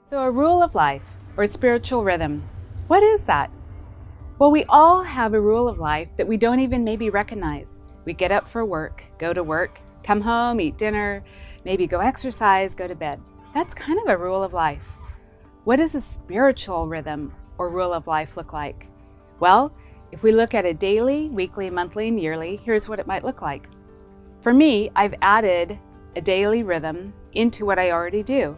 So a rule of life, or spiritual rhythm, what is that? Well, we all have a rule of life that we don't even maybe recognize. We get up for work, go to work, come home, eat dinner, maybe go exercise, go to bed. That's kind of a rule of life. What does a spiritual rhythm or rule of life look like? Well, if we look at a daily, weekly, monthly, and yearly, here's what it might look like. For me, I've added a daily rhythm into what I already do.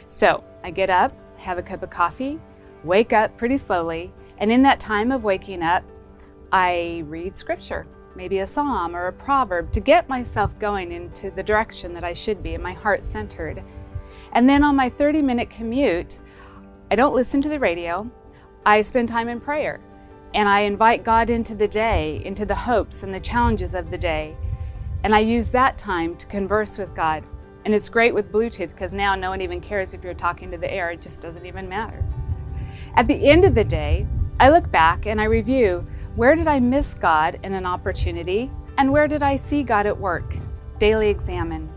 So I get up, have a cup of coffee, wake up pretty slowly, and in that time of waking up, I read scripture, maybe a psalm or a proverb, to get myself going into the direction that I should be and my heart centered. And then on my 30-minute commute, I don't listen to the radio. I spend time in prayer, and I invite God into the day, into the hopes and the challenges of the day. And I use that time to converse with God. And it's great with Bluetooth because now no one even cares if you're talking to the air. It just doesn't even matter. At the end of the day, I look back and I review, where did I miss God in an opportunity, and where did I see God at work? Daily examine.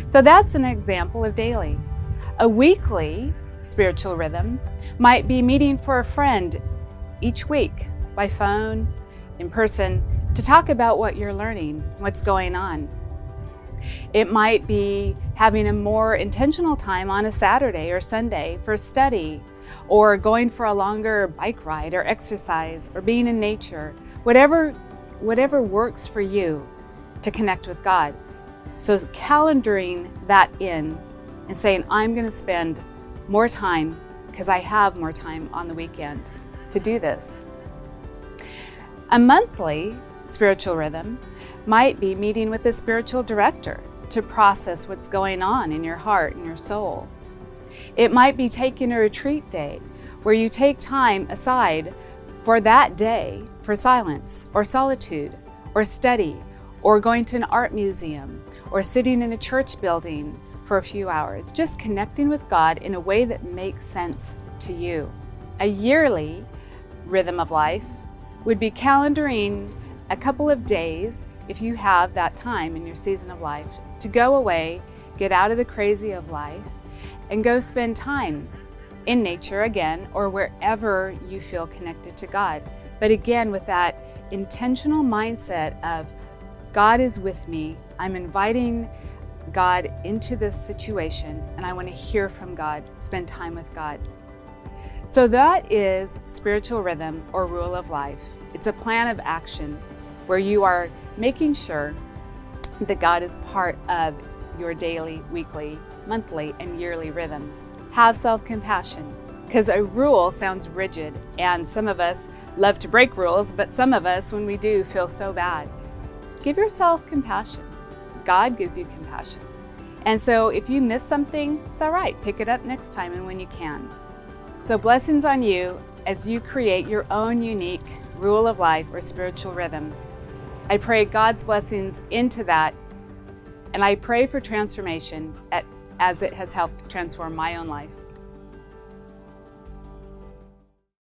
So that's an example of daily. A weekly spiritual rhythm might be meeting for a friend each week by phone, in person, to talk about what you're learning, what's going on. It might be having a more intentional time on a Saturday or Sunday for study, or going for a longer bike ride or exercise, or being in nature, whatever works for you to connect with God. So calendaring that in and saying, I'm going to spend more time because I have more time on the weekend to do this. A monthly spiritual rhythm might be meeting with a spiritual director to process what's going on in your heart and your soul. It might be taking a retreat day where you take time aside for that day for silence or solitude or study, or going to an art museum or sitting in a church building for a few hours, just connecting with God in a way that makes sense to you. A yearly rhythm of life would be calendaring a couple of days, if you have that time in your season of life, to go away, get out of the crazy of life, and go spend time in nature again, or wherever you feel connected to God. But again, with that intentional mindset of God is with me, I'm inviting God into this situation, and I want to hear from God, spend time with God. So that is spiritual rhythm or rule of life. It's a plan of action where you are making sure that God is part of your daily, weekly, monthly, and yearly rhythms. Have self-compassion, because a rule sounds rigid, and some of us love to break rules, but some of us, when we do, feel so bad. Give yourself compassion. God gives you compassion. And so if you miss something, it's all right. Pick it up next time and when you can. So blessings on you as you create your own unique rule of life or spiritual rhythm. I pray God's blessings into that, and I pray for transformation as it has helped transform my own life.